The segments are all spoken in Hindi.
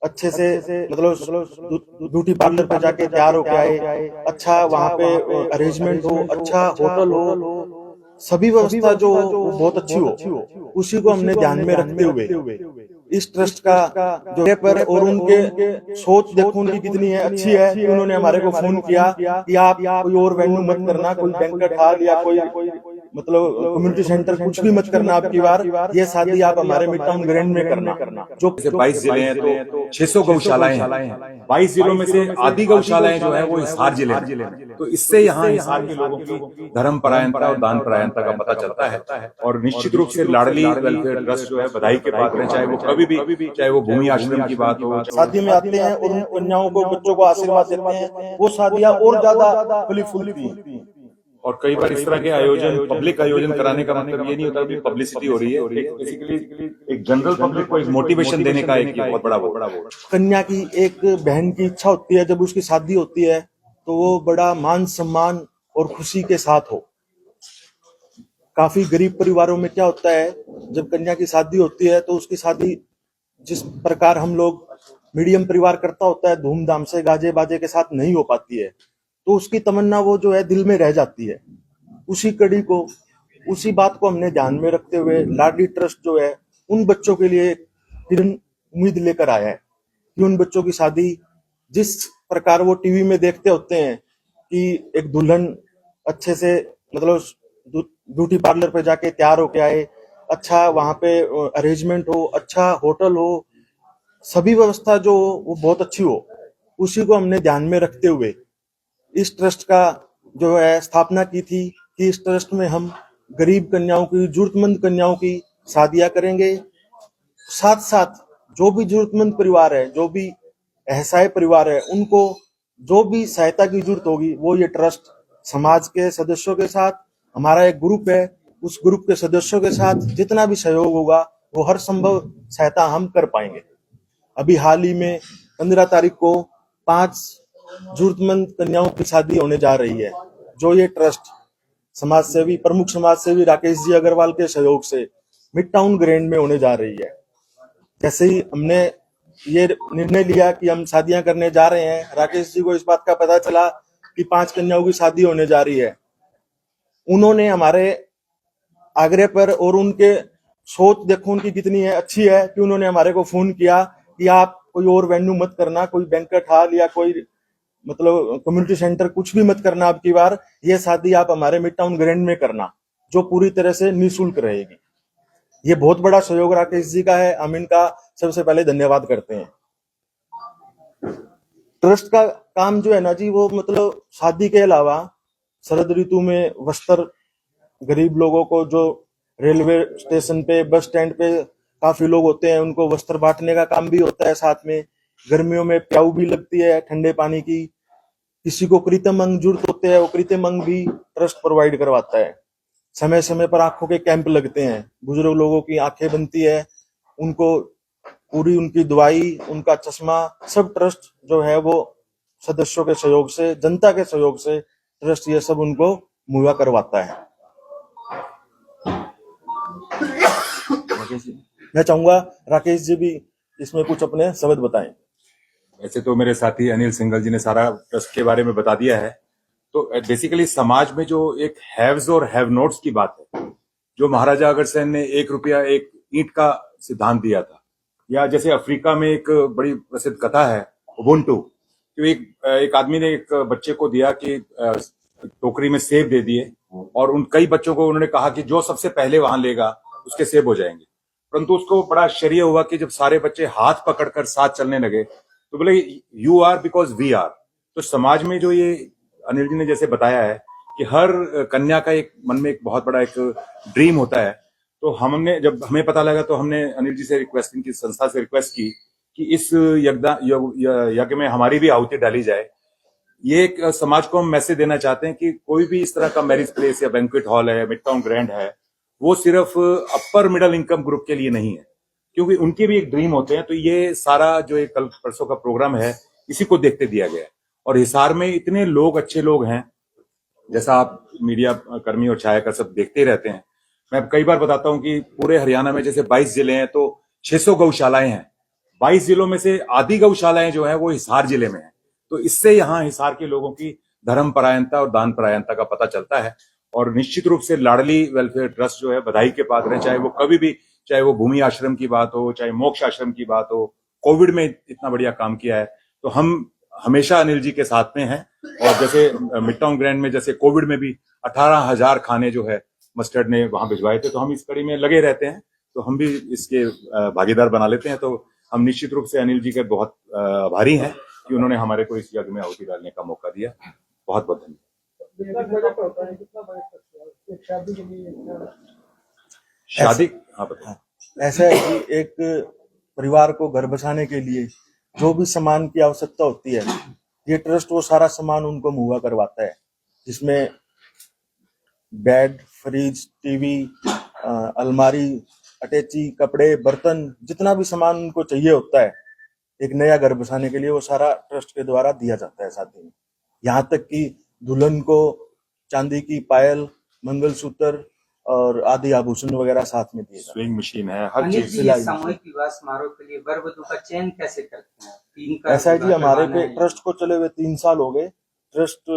अच्छे से मतलब ब्यूटी पार्लर पे जाके तैयार होके आए, अच्छा वहाँ पे अरेंजमेंट हो, अच्छा होटल हो, सभी व्यवस्था जो वो बहुत अच्छी हो, उसी को हमने ध्यान में रखते हुए इस ट्रस्ट का जो है पर और उनके सोच देखो उनकी कितनी है अच्छी है कि उन्होंने हमारे को फोन किया कि आप कोई और वेन्यू मत करना, कोई बैंक्वेट हॉल या कोई मतलब कम्युनिटी सेंटर कुछ भी मत करना आपकी बार, ये शादी आप हमारे मिड टाउन ग्रैंड में करना। जो जैसे 22 जिले हैं तो 600 गौशालाएं हैं। 22 जिलों में से आधी गौशालाएं जो है वो हिसार जिले में, तो इससे यहाँ हिसार के लोगों की धर्म परायणता और दान परायणता का पता चलता है। और निश्चित रूप से लाडली वेलफेयर ट्रस्ट जो है बधाई के पात्र है, चाहे वो कभी भी, चाहे वो भूमि आश्रम की बात हो। शादी में आते हैं और उन कन्याओं को बच्चों को आशीर्वाद देते हैं, वो शादियां और ज्यादा फली फूलती हैं। और कई बार इस तरह के आयोजन, पब्लिक आयोजन कराने का मतलब ये नहीं होता कि पब्लिसिटी हो रही है, बेसिकली एक जनरल पब्लिक को एक मोटिवेशन देने का एक बहुत बड़ा वो। कन्या की एक बहन की इच्छा होती है जब उसकी शादी होती है तो वो बड़ा मान सम्मान और खुशी के साथ हो। काफी गरीब परिवारों में क्या होता है, जब कन्या की शादी होती है तो उसकी शादी जिस प्रकार हम लोग मीडियम परिवार करता होता है धूमधाम से गाजे बाजे के साथ नहीं हो पाती है, तो उसकी तमन्ना वो जो है दिल में रह जाती है। उसी बात को हमने ध्यान में रखते हुए लाडली ट्रस्ट जो है उन बच्चों के लिए किरण उम्मीद लेकर आया है कि उन बच्चों की शादी जिस प्रकार वो टीवी में देखते होते हैं कि एक दुल्हन अच्छे से मतलब ब्यूटी पार्लर पे जाके तैयार होके आए, अच्छा वहाँ पे अरेंजमेंट हो, अच्छा होटल हो, सभी व्यवस्था जो हो वो बहुत अच्छी हो, उसी को हमने ध्यान में रखते हुए इस ट्रस्ट का जो है स्थापना की थी कि इस ट्रस्ट में हम गरीब कन्याओं की, जरूरतमंद कन्याओं की शादियां करेंगे। साथ साथ जो भी जरूरतमंद परिवार है, जो भी असहाय परिवार है, उनको जो भी सहायता की जरूरत होगी वो ये ट्रस्ट समाज के सदस्यों के साथ, हमारा एक ग्रुप है, उस ग्रुप के सदस्यों के साथ जितना भी सहयोग होगा वो हर संभव सहायता हम कर पाएंगे। अभी हाल ही में 15 तारीख को 5 जरूरतमंद कन्याओं की शादी होने जा रही है, जो ये ट्रस्ट प्रमुख समाज सेवी राकेश जी अग्रवाल के सहयोग से मिड टाउन ग्रैंड में होने जा रही है। जैसे ही हमने ये निर्णय लिया कि हम शादियां करने जा रहे हैं, राकेश जी को इस बात का पता चला कि 5 कन्याओं की शादी होने जा रही है, उन्होंने हमारे आग्रह पर और उनके सोच देखो उनकी कितनी है अच्छी है कि उन्होंने हमारे को फोन किया कि आप कोई और वेन्यू मत करना, कोई बैंक्वेट हॉल या कोई मतलब कम्युनिटी सेंटर कुछ भी मत करना आपकी बार, ये शादी आप हमारे मिड टाउन ग्रैंड में करना, जो पूरी तरह से निःशुल्क रहेगी। ये बहुत बड़ा सहयोग राकेश जी का है, हम इनका सबसे पहले धन्यवाद करते हैं। ट्रस्ट का काम जो है ना जी, वो मतलब शादी के अलावा शरद ऋतु में वस्त्र गरीब लोगों को, जो रेलवे स्टेशन पे बस स्टैंड पे काफी लोग होते हैं, उनको वस्त्र बांटने का काम भी होता है। साथ में गर्मियों में प्याऊ भी लगती है ठंडे पानी की, किसी को कृत्रिम अंग जरूरत होते हैं, वो कृत्रिम अंग भी ट्रस्ट प्रोवाइड करवाता है। समय समय पर आंखों के कैंप लगते हैं, बुजुर्ग लोगों की आंखें बनती है, उनको पूरी उनकी दवाई, उनका चश्मा सब ट्रस्ट जो है वो सदस्यों के सहयोग से, जनता के सहयोग से ट्रस्ट ये सब उनको मुहैया करवाता है। मैं चाहूंगा राकेश जी भी इसमें कुछ अपने शब्द बताएं। वैसे तो मेरे साथी अनिल सिंघल जी ने सारा ट्रस्ट के बारे में बता दिया है। तो बेसिकली समाज में जो एक हैव्स और हैव नोट्स की बात है, जो महाराजा अग्रसेन ने 1 रुपया 1 ईंट का सिद्धांत दिया था, या जैसे अफ्रीका में एक बड़ी प्रसिद्ध कथा है उबुंटू, तो एक आदमी ने एक बच्चे को दिया कि टोकरी में सेब दे दिए, और उन कई बच्चों को उन्होंने कहा कि जो सबसे पहले वहां लेगा उसके सेब हो जाएंगे। परंतु उसको बड़ा आश्चर्य हुआ कि जब सारे बच्चे हाथ पकड़कर साथ चलने लगे तो बोले you are because we are. तो समाज में जो ये अनिल जी ने जैसे बताया है कि हर कन्या का एक मन में एक बहुत बड़ा एक ड्रीम होता है, तो हमने जब हमें पता लगा तो हमने अनिल जी से रिक्वेस्ट, इनकी संस्था से रिक्वेस्ट की कि इस यज्ञ में हमारी भी आहुति डाली जाए। ये एक समाज को हम मैसेज देना चाहते हैं कि कोई भी इस तरह का मैरिज प्लेस या बैंक्वेट हॉल है, मिड टाउन ग्रैंड है, वो सिर्फ अपर मिडिल इनकम ग्रुप के लिए नहीं है, क्योंकि उनके भी एक ड्रीम होते हैं। तो ये सारा जो एक कल परसों का प्रोग्राम है इसी को देखते दिया गया है। और हिसार में इतने लोग, अच्छे लोग हैं, जैसा आप मीडिया कर्मी और छायाकर सब देखते रहते हैं। मैं कई बार बताता हूं कि पूरे हरियाणा में जैसे 22 जिले हैं तो 600 गौशालाएं हैं। 22 जिलों में से आधी गौशालाएं जो है वो हिसार जिले में है। तो इससे यहाँ हिसार के लोगों की धर्म परायणता और दान परायणता का पता चलता है। और निश्चित रूप से लाडली वेलफेयर ट्रस्ट जो है बधाई के पात्र है, चाहे वो कभी भी, चाहे वो भूमि आश्रम की बात हो, चाहे मोक्ष आश्रम की बात हो, कोविड में इतना बढ़िया काम किया है। तो हम हमेशा अनिल जी के साथ में हैं। और जैसे मिड-टाउन ग्रैंड में जैसे कोविड में भी 18,000 खाने जो है मस्टर्ड ने वहां भिजवाए थे, तो हम इस कड़ी में लगे रहते हैं, तो हम भी इसके भागीदार बना लेते हैं। तो हम निश्चित रूप से अनिल जी के बहुत आभारी हैं कि उन्होंने हमारे को इस यज्ञ में आहुति डालने का मौका दिया। बहुत बहुत धन्यवाद। शादी, हाँ बताइए। ऐसा है कि एक परिवार को घर बसाने के लिए जो भी सामान की आवश्यकता होती है, ये ट्रस्ट वो सारा सामान उनको मुहैया करवाता है, जिसमें बेड, फ्रिज, टीवी, अलमारी, अटैची, कपड़े, बर्तन, जितना भी सामान उनको चाहिए होता है एक नया घर बसाने के लिए, वो सारा ट्रस्ट के द्वारा दिया जाता है शादी में। यहाँ तक कि दुल्हन को चांदी की पायल, मंगलसूत्र और आदि आभूषण वगैरह साथ में दिए जाते हैं। स्विंग मशीन है, हर अनिल चीज। जी, ये सामूहिक विवाह समारोह के लिए वर वधू का चयन कैसे करते हैं? ऐसा है जी, हमारे पे ट्रस्ट को चले हुए 3 साल हो गए। ट्रस्ट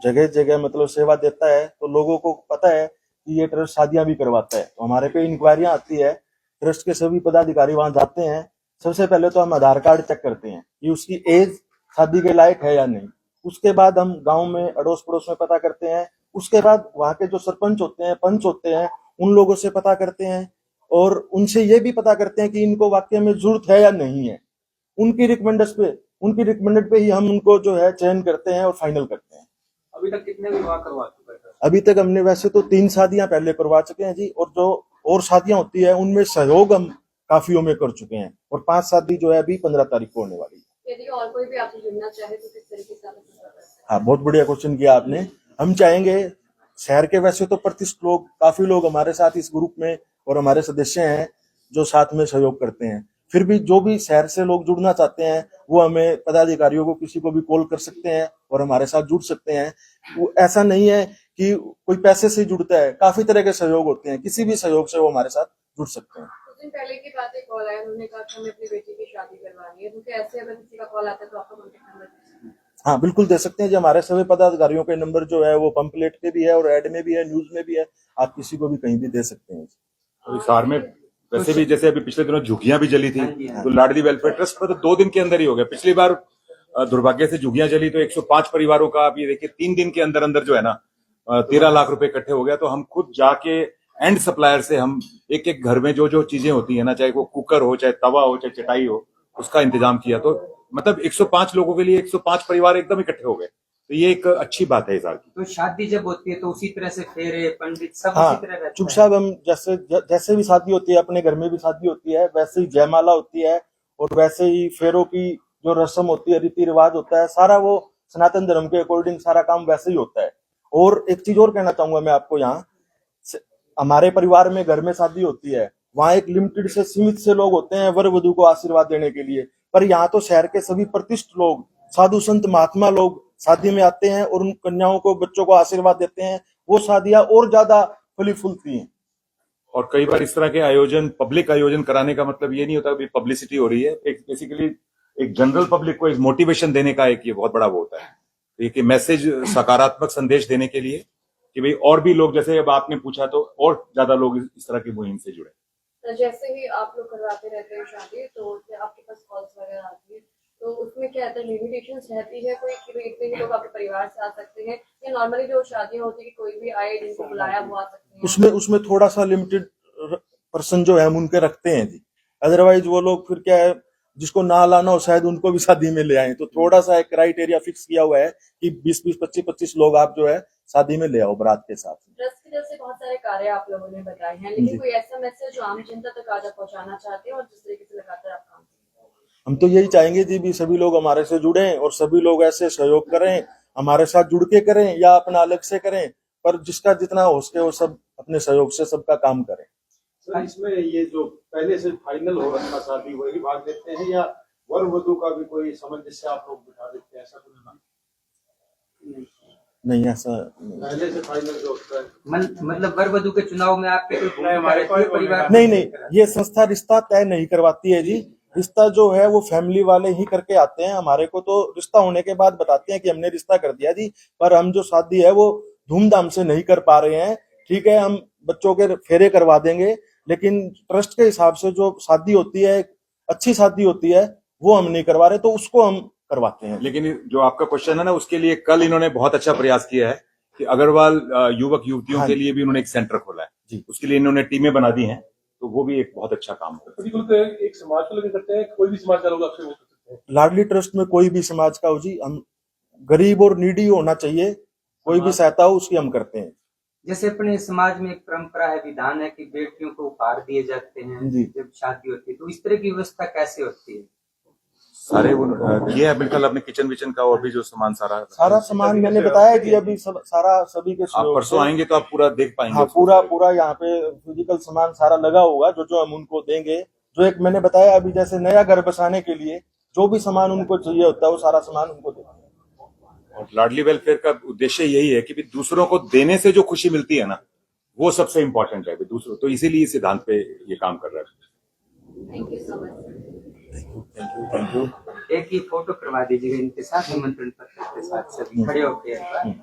जगह जगह मतलब सेवा देता है, तो लोगों को पता है कि ये ट्रस्ट शादियां भी करवाता है। तो हमारे पे इंक्वायरियां आती है, ट्रस्ट के सभी पदाधिकारी वहां जाते हैं। सबसे पहले तो हम आधार कार्ड चेक करते हैं कि उसकी एज शादी के लायक है या नहीं। उसके बाद हम गांव में अड़ोस पड़ोस में पता करते हैं। उसके बाद वहां के जो सरपंच होते हैं, पंच होते हैं, उन लोगों से पता करते हैं और उनसे ये भी पता करते हैं कि इनको वाकई में जरूरत है या नहीं है। उनकी रिकमेंडेड पे ही हम उनको जो है चयन करते हैं और फाइनल करते हैं। अभी तक कितने विवाह करवा चुके हैं? अभी तक हमने वैसे तो 3 शादियां पहले करवा चुके हैं जी, और जो और शादियां होती है उनमें सहयोग हम काफियों में कर चुके हैं, और 5 शादी जो है अभी 15 तारीख को होने वाली है। यदि और कोई भी आपसे जुड़ना चाहे तो किस तरीके से आप जुड़ सकते हैं? हाँ, बहुत बढ़िया क्वेश्चन किया आपने। हम चाहेंगे, शहर के वैसे तो प्रतिष्ठित लोग, काफी लोग हमारे साथ इस ग्रुप में और हमारे सदस्य हैं जो साथ में सहयोग करते हैं। फिर भी जो भी शहर से लोग जुड़ना चाहते हैं वो हमें पदाधिकारियों को किसी को भी कॉल कर सकते हैं और हमारे साथ जुड़ सकते हैं। वो ऐसा नहीं है कि कोई पैसे से जुड़ता है, काफी तरह के सहयोग होते हैं, किसी भी सहयोग से वो हमारे साथ जुड़ सकते हैं। कुछ दिन पहले की बात एक कॉल आया, उन्होंने कहा कि हमें अपनी बेटी की शादी करवानी है, क्योंकि ऐसे अगर किसी का कॉल आता है तो आपका कॉन्टेक्ट नंबर दे सकते हैं। हाँ, बिल्कुल दे सकते हैं जी। हमारे सभी पदाधिकारियों के नंबर जो है वो पंपलेट पे भी है और एड में भी है, न्यूज में भी है। आप किसी को भी कहीं भी दे सकते हैं। और हिसार में वैसे भी जैसे अभी पिछले दिनों झुग्गियां भी जली थी, तो लाडली वेलफेयर ट्रस्ट पर तो 2 दिन के अंदर ही हो गया। पिछली बार दुर्भाग्य से झुग्गियां जली तो 105 परिवारों का, आप ये देखिए 3 दिन के अंदर अंदर जो है ना 13 लाख रुपए इकट्ठे हो गया। तो हम खुद जाके एंड सप्लायर से हम एक एक घर में जो जो चीजें होती है ना, चाहे वो कुकर हो, चाहे तवा हो, चाहे चटाई हो, उसका इंतजाम किया। तो मतलब 105 लोगों के लिए 105 परिवार एकदम इकट्ठे हो गए। तो ये एक अच्छी बात है इस साल की। तो शादी जब होती है तो उसी तरह से फेरे, पंडित सब हाँ, उसी तरह रहते चुप हैं? साहब, हम जैसे भी शादी होती है, अपने घर में भी शादी होती है, वैसे ही जयमाला होती है और वैसे ही फेरों की जो रस्म होती है, रीति रिवाज होता है, सारा वो सनातन धर्म के अकॉर्डिंग सारा काम वैसे ही होता है। और एक चीज और कहना चाहूंगा मैं आपको, यहाँ हमारे परिवार में घर में शादी होती है, वहां एक लिमिटेड से सीमित से लोग होते हैं वर वधू को आशीर्वाद देने के लिए, पर यहाँ तो शहर के सभी प्रतिष्ठित लोग, साधु संत महात्मा लोग शादी में आते हैं और उन कन्याओं को, बच्चों को आशीर्वाद देते हैं। वो शादियां और ज्यादा फली फूलती हैं। और कई बार इस तरह के आयोजन, पब्लिक आयोजन कराने का मतलब ये नहीं होता कि पब्लिसिटी हो रही है। एक बेसिकली एक जनरल पब्लिक को एक मोटिवेशन देने का एक ये बहुत बड़ा वो होता है, एक मैसेज, सकारात्मक संदेश देने के लिए कि भाई और भी लोग, जैसे अब आपने पूछा तो और ज्यादा लोग इस तरह की मुहिम से जुड़े। जैसे ही आप लोग करवाते रहते हैं शादी, तो आपके पास कॉल्स वगैरह आती है, तो उसमें क्या रहता है, लिमिटेशंस रहती है कोई कि इतने ही लोग आपके परिवार से आ सकते हैं, या नॉर्मली जो शादियां होती है कि कोई भी आए जिनको बुलाया वो आ सकते हैं? उसमें थोड़ा सा लिमिटेड पर्सन जो है हम उनके रखते हैं जी। अदरवाइज वो लोग फिर क्या है, जिसको ना लाना हो शायद उनको भी शादी में ले आए। तो थोड़ा सा एक क्राइटेरिया फिक्स किया हुआ है कि 20-20, 25-25 लोग आप जो है शादी में ले आओ बारात के साथ। ट्रस्ट की तरफ से बहुत सारे कार्य आप लोगों ने बताए हैं, लेकिन कोई ऐसा मैसेज जो आम जनता तक आज आप पहुंचाना चाहते हैं और जिस तरीके से लगातार आप काम करते हैं? हम तो यही चाहेंगे जी भी सभी लोग हमारे से जुड़े और सभी लोग ऐसे सहयोग करें, हमारे साथ जुड़ के करें या अपना अलग से करें, पर जिसका जितना हो सके वो सब अपने सहयोग से सबका काम करें। सर, इसमें ये जो पहले से फाइनल हो रखा शादी वही भाग लेते हैं या वर वधू का भी कोई सामंजस्य आप लोग बिठा देते हैं? ऐसा कुछ नहीं, ऐसा पहले से फाइनल जो होता है मतलब वर वधू के चुनाव में आपके कोई भूमिका रहती है परिवार? नहीं, ये संस्था रिश्ता तय नहीं करवाती है जी। रिश्ता जो है वो फैमिली वाले ही करके आते हैं। हमारे को तो रिश्ता होने के बाद बताते हैं कि हमने रिश्ता कर दिया जी, पर हम जो शादी है वो धूमधाम से नहीं कर पा रहे हैं। ठीक है, हम बच्चों के फेरे करवा देंगे, लेकिन ट्रस्ट के हिसाब से जो शादी होती है, अच्छी शादी होती है, वो हम नहीं करवा रहे, तो उसको हम करवाते हैं। लेकिन जो आपका क्वेश्चन है ना, उसके लिए कल इन्होंने बहुत अच्छा प्रयास किया है कि अग्रवाल युवक युवतियों हाँ के जी। लिए भी उन्होंने एक सेंटर खोला है जी। उसके लिए इन्होंने टीमें बना दी हैं, तो वो भी एक बहुत अच्छा काम है। पर्टिकुलर एक समाज को लेकर करते हैं, कोई भी समाज का लोग आपसे वो कर सकते हैं? लाडली ट्रस्ट में कोई भी समाज का हो जी, हम गरीब और नीडी होना चाहिए, कोई भी सहायता हो उसकी हम करते हैं। जैसे अपने समाज में एक परंपरा है, विधान है कि बेटियों को उपहार दिए जाते हैं जी। जब शादी होती है, तो इस तरह की व्यवस्था कैसे होती है? सारे वो किया है बिल्कुल, अपने किचन विचन का वो भी जो सामान सारा सामान मैंने बताया कि अभी सब सारा सभी के आप सहयोग परसों से- आएंगे तो आप पूरा देख पाएंगे हाँ, उसको। पूरा यहाँ पे फिजिकल सामान सारा लगा होगा, जो हम उनको देंगे। जो एक मैंने बताया अभी, जैसे नया घर बसाने के लिए जो भी सामान उनको चाहिए होता है, वो सारा सामान उनको देंगे। और लाडली वेलफेयर का उद्देश्य यही है कि भी दूसरों को देने से जो खुशी मिलती है ना, वो सबसे इंपॉर्टेंट है भी दूसरों, तो इसीलिए इस सिद्धांत पे ये काम कर रहा है। Thank you so much. Thank you. एक ही फोटो करवा दीजिएगा इनके साथ, निमंत्रण पत्र के साथ सभी खड़े होकर एक बार।